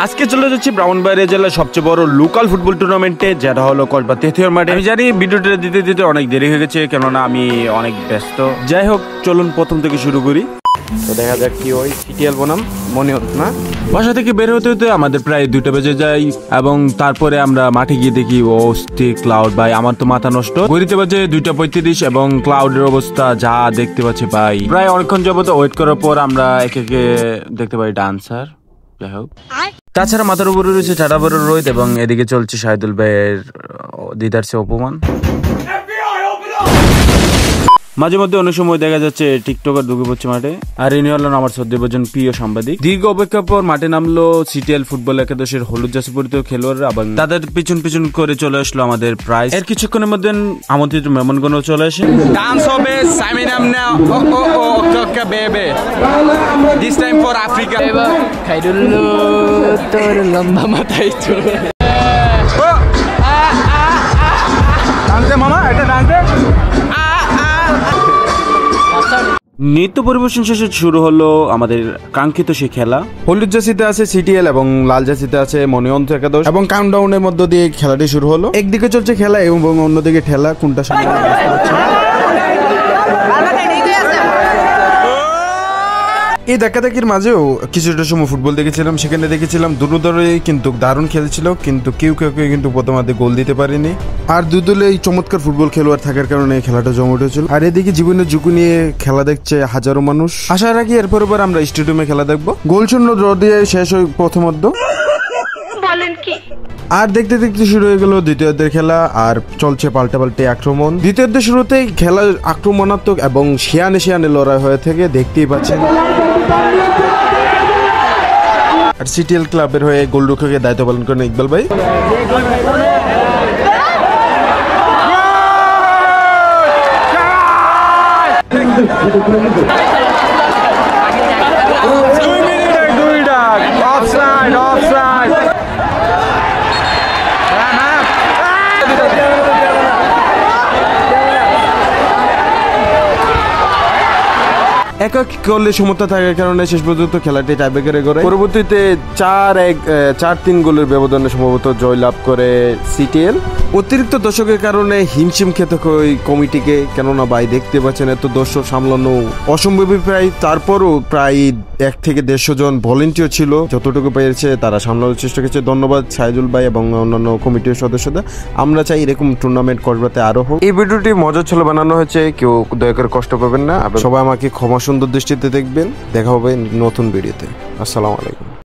আজকে চলে যাচ্ছি ব্রাহ্মণবাড়িয়া জেলার সবচেয়ে বড় লোকাল ফুটবল টুর্নামেন্টে, যেটা হলো কসবা তেতুয়ার মাঠে। আমি জানি ভিডিওটা দিতে দিতে অনেক দেরি হয়ে গেছে, কেননা আমি অনেক ব্যস্ত। যাই হোক, চলুন প্রথম থেকে শুরু করি। তো দেখা যাক কি ওই সিটিএল বনাম মনে হতো না। বাসা থেকে বের হতে হতে আমাদের প্রায় 2টা বেজে যায় এবং তারপরে আমরা মাঠে গিয়ে দেখি ও ক্লাউড। ভাই আমার তো মাথা নষ্ট। ঘড়িতে বাজে 2:35 এবং ক্লাউডের অবস্থা যা দেখতে পাচ্ছি ভাই, প্রায় অনেকক্ষণ যাবত ওয়েট করার পর আমরা একে দেখতে পাই ডান্সার। যাই হোক, তাছাড়া মাথার উপরে রয়েছে টাটা বড় রোহিত এবং এদিকে চলছে শাহিদুল ভাইয়ের দিদারসে অপমান। মাঝে মধ্যে অনেক সময় দেখা যাচ্ছে টিকটকার ঢুকে পড়ছে মাঠে। আর ইনি হলেন আমার শ্রদ্ধেয়ভাজন প্রিয় সাংবাদিক। দীর্ঘ অপেক্ষার পর মাঠে নামলো সিটিএল ফুটবল একাদশের হলুদ জার্সি পরিহিত খেলোয়াড়রা এবং তাদের পিছন পিছন করে চলে আসলো আমাদের প্রাইজ। এর কিছুক্ষণের মধ্যে আমন্ত্রিত মেহমানগণ চলে আসে। ডান্স হবে সাইমিনাম না ও ও ও ওকে বেবে দিস টাইম ফর আফ্রিকা। খাইদুল্লু তোর লম্বা মাথায় চুল। ডান্সে মামা, এটা ডান্সে। নৃত্য পরিবেশন শেষে শুরু হলো আমাদের কাঙ্ক্ষিত সেই খেলা। হলুদ জার্সিতে আছে সিটিএল এবং লাল জার্সিতে আছে মনিয়ন্ত একাদশ এবং কাউন্টডাউনের মধ্য দিয়ে খেলাটি শুরু হলো। একদিকে চলছে খেলা এবং অন্যদিকে ঠেলা, কোনটা সামনে এই ধাক্কাধাক্কির মাঝেও কিছুটা সময় ফুটবল দেখেছিলাম। সেখানে দেখেছিলাম দুটো দলই কিন্তু দারুণ খেলেছিল, কিন্তু কেউ কিন্তু প্রথমার্ধে গোল দিতে পারেনি। আর দুই দলে চমৎকার ফুটবল খেলোয়াড় থাকার কারণে খেলাটা জমে উঠেছিল। আর এদিকে জীবনের ঝুঁকি নিয়ে খেলা দেখছে হাজারো মানুষ। আশা রাখি এরপর আমরা স্টেডিয়ামে খেলা দেখবো। গোলশূন্য ড্র দিয়ে শেষ হয় প্রথমার্ধ। আর দেখতে দেখতে শুরু হয়ে গেল দ্বিতীয়ার্ধের খেলা। আর চলছে পাল্টাপাল্টে আক্রমণ। দ্বিতীয়ার্ধের শুরুতেই খেলা আক্রমণাত্মক এবং শিয়ানে লড়াই হয়ে থেকে দেখতেই পাচ্ছেন। আর সিটিএল ক্লাবের হয়ে গোলরক্ষকের দায়িত্ব পালন করেন ইকবাল ভাই। একক গোলে সমতা থাকার কারণে শেষ পর্যন্ত খেলাটি টাইব্রেকারে গড়ায়। পরবর্তীতে 4-3 গোলের ব্যবধানে সম্ভবত জয়লাভ করে সিটিএল। অতিরিক্ত দর্শকের কারণে হিমশিম খেতে হয় কমিটিকে, কেননা ভাই দেখতে পাচ্ছেন এত দর্শক সামলানো অসম্ভবই প্রায়। তারপরও প্রায় 1 থেকে 150 জন ভলেন্টিয়ার ছিল, যতটুকু পেরেছে তারা সামলানোর চেষ্টা করেছে। ধন্যবাদ সাইদুল ভাই এবং অন্যান্য কমিটির সদস্যদের। আমরা চাই এরকম টুর্নামেন্ট করবাতে আরো হোক। এই ভিডিওটি মজার ছলে বানানো হয়েছে, কেউ দয়া করে কষ্ট করবেন না। সবাই আমাকে ক্ষমা সুন্দর দৃষ্টিতে দেখবেন। দেখা হবে নতুন ভিডিওতে। আসসালামু আলাইকুম।